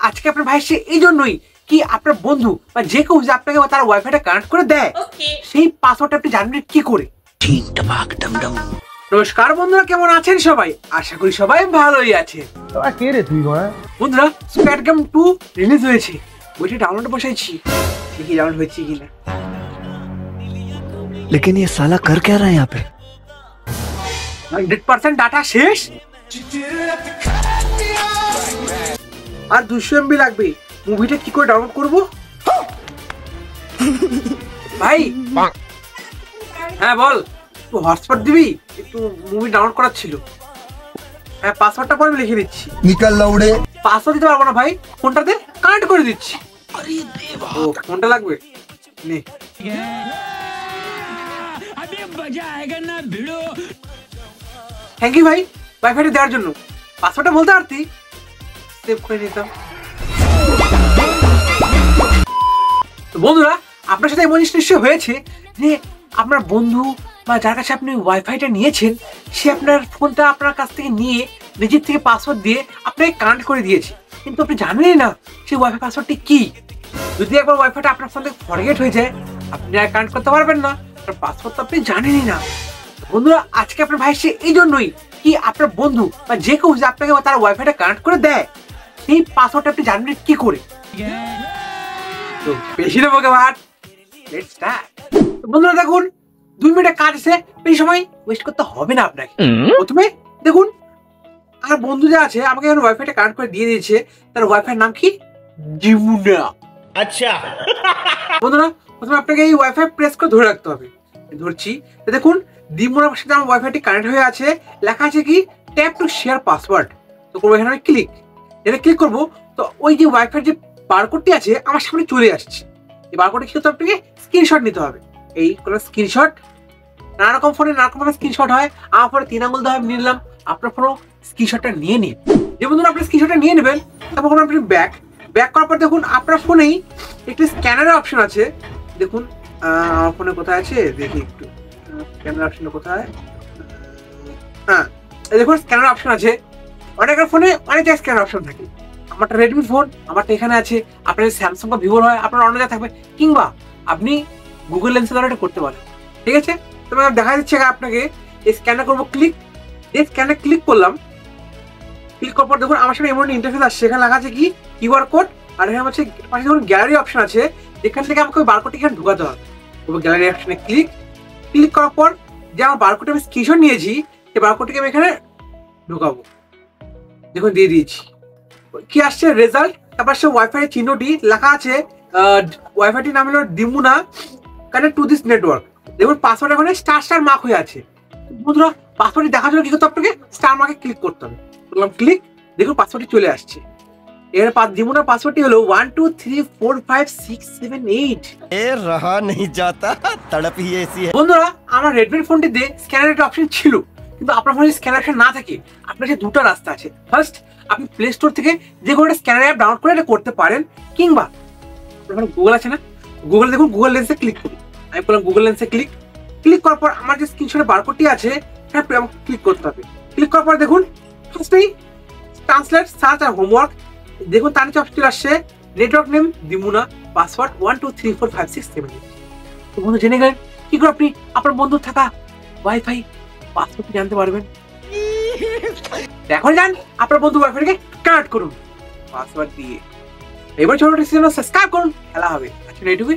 আজকে আপনার ভাই সে এই জন্যই কি আপনার বন্ধু বা যে কেউ যে আপনাকে তার ওয়াইফাইটা কানেক্ট করে দেয় সেই পাসওয়ার্ডটা আপনি জানবেন কি করে। নমস্কার বন্ধুরা, কেমন আছেন সবাই? আশা করি সবাই ভালোই আছে। কে রে তুই বন্ধুরা, স্কোয়াড গেম 2 রিলিজ হয়েছে, বইটা ডাউনলোড বসাইছি, দেখি ডাউনলোড হয়েছে কিনা। लेकिन ये साला कर क्या रहा है यहाँ पे? 100% ডাটা শেষ আর 200 MB লাগবে। মুভিটা কি করে ডাউনলোড করব ভাই? হ্যাঁ বল, তুই হটস্পট দিবি, একটু মুভি ডাউনলোড করার ছিল। হ্যাঁ, পাসওয়ার্ডটা পরে লিখে দিচ্ছি। নিকাল লাউড়ে পাসওয়ার্ড দিতে পারবো না ভাই, ফোনটাতে কানেক্ট করে দিচ্ছি। ও ফোনটা লাগবে, নে। থ্যাংক ইউ ভাই ওয়াইফাইটা দেওয়ার জন্য। পাসওয়ার্ডটা বলতে পারতি, সেভ করে নিতাম। বন্ধুরা, আপনার সাথে এমন নিশ্চয় হয়েছে যে আপনার বন্ধু বা যার কাছে আপনি ওয়াইফাইটা নিয়েছেন সে আপনার ফোনটা আপনার কাছ থেকে নিয়ে নিজের থেকে পাসওয়ার্ড দিয়ে আপনাকে কানেক্ট করে দিয়েছে, কিন্তু আপনি জানেনই না সেই ওয়াইফাই পাসওয়ার্ডটি কি। যদি একবার ওয়াইফাইটা আপনার ফোন থেকে ফরগেট হয়ে যায়, আপনি আর কানেক্ট করতে পারবেন না, আপনার পাসওয়ার্ড তো আপনি জানেনই না। বন্ধুরা, আজকে আপনার ভাই সে এই জন্যই কি আপনার বন্ধু বা যে কেউ যে আপনাকে তার ওয়াইফাইটা কানেক্ট করে দেয় সেই পাসওয়ার্ডটা আপনি জানবেন কি করে। তো বেশি না বকে ভাট, লেটস স্টার্ট। বন্ধুরা দেখুন, 2 মিনিটের কাজ আছে, বেশি সময় ওয়েস্ট করতে হবে না আপনাকে। প্রথমে দেখুন, আমার বন্ধু যে আছে আমাকে এখন ওয়াইফাইটা কানেক্ট করে দিয়ে দিয়েছে, তার ওয়াইফাই নাম কি? জিমুনা। আচ্ছা বন্ধুরা, প্রথমে আপনাকে এই ওয়াইফাই প্রেস করে ধরে রাখতে হবে। ধরছি, দেখুন দিমুনার সাথে আমার ওয়াইফাইটি কানেক্ট হয়ে আছে, লেখা আছে কি ট্যাপ টু শেয়ার পাসওয়ার্ড। তো করবো এখানে আমি ক্লিক, এটা ক্লিক করবো তো ওই যে ওয়াইফাই যে বারকোডটি আছে আমার সামনে চলে আসছে। এই বারকোডে কি করতে হবে? আপনাকে স্ক্রিনশট নিতে হবে। এই কোনো স্ক্রিনশট, নানা রকম ফোনে নানা রকম স্ক্রিনশট হয়, আমার ফোনে 3 আঙুল ধরে নিলাম, আপনার ফোনও স্ক্রিনশটটা নিয়ে নিন। যে বন্ধুরা আপনি স্ক্রিনশটটা নিয়ে নেবেন, তারপর আপনি ব্যাক করার পর দেখুন আপনার ফোনেই একটি স্ক্যানারের অপশন আছে। দেখুন আমার ফোনে কোথায় আছে দেখি একটু, ক্যামেরা অপশন কোথায়? হ্যাঁ দেখুন স্ক্যানার অপশন আছে। অনেকের ফোনে অনেক জায়গায় স্ক্যানার অপশন থাকে। আমারটা রেডমি ফোন, আমারটা এখানে আছে। আপনার স্যামসাং বা ভিভোর হয়, আপনার অন্য জায়গায় থাকবে, কিংবা আপনি গুগল লেন্সের দ্বারা এটা করতে পারেন। ঠিক আছে, তো আমি দেখা দিচ্ছি আপনাকে। এই স্ক্যানার করবো ক্লিক, এই স্ক্যানার ক্লিক করলাম। ক্লিক করার পর দেখুন আমার সামনে এমন ইন্টারফেস আসছে, সেখানে লেখা আছে কি কিউআর কোড, আর এখানে হচ্ছে পাশে দেখুন গ্যালারি অপশন আছে, এখান থেকে আমাকে ওই বারকোডটি এখানে ঢুকাতে হবে। গ্যালারি অপশনে ক্লিক করার পর যে আমার বারকোডে আমি স্ক্রিনশট নিয়েছি সেই বারকোডটিকে আমি এখানে ঢুকাবো। দেখুন দিয়ে দিয়েছি, কি আসছে রেজাল্ট। তারপর সে ওয়াইফাই চিহ্নটি লেখা আছে, ওয়াইফাইটির নাম হলো দিমুনা কানেক্ট টু দিস নেটওয়ার্ক। দেখুন পাসওয়ার্ড এখানে স্টার মার্ক হয়ে আছে। বন্ধুরা, পাসওয়ার্ডটি দেখার জন্য কি করতে হবে? আপনাকে স্টার মার্কে ক্লিক করতে হবে। করলাম ক্লিক, দেখুন পাসওয়ার্ডটি চলে আসছে। এর দিমুনার পাসওয়ার্ডটি হলো 12345678। ए रहा नहीं जाता, तड़प ही ऐसी है। বন্ধুরা, আমার রেডমি ফোনটিতে স্ক্যানারের অপশন ছিল, কিন্তু আপনার ফোনে স্ক্যানার অপশন না থাকে, আপনার কাছে দুটো রাস্তা আছে। ফার্স্ট, আপনি প্লে স্টোর থেকে যে কোনো একটা স্ক্যানার অ্যাপ ডাউনলোড করে এটা করতে পারেন, কিংবা আপনার গুগল আছে না, গুগল দেখুন গুগল লেন্সে ক্লিক করুন। আমি বললাম গুগল লেন্সে ক্লিক করার পর আমার যে স্ক্রিনশটের বারকোডটি আছে সেটা আমাকে ক্লিক করতে হবে। ক্লিক করার পর দেখুন ফার্স্টেই ট্রান্সলেট, সার্চ আর হোমওয়ার্ক। দেখুন তার নিচে অপশন আসছে নেটওয়ার্ক নেম দিমুনা, পাসওয়ার্ড 12345678। তো বন্ধু জেনে গেলেন কি করে আপনি আপনার বন্ধুর থাকা ওয়াইফাই পাসওয়ার্ড জানতে পারবেন। এখন যান আপনার বন্ধু ওয়াইফাইকে কানেক্ট করুন পাসওয়ার্ড দিয়ে। এবার ছোট সাবস্ক্রাইব করুন, খেলা হবে। আচ্ছা এইটুকুই।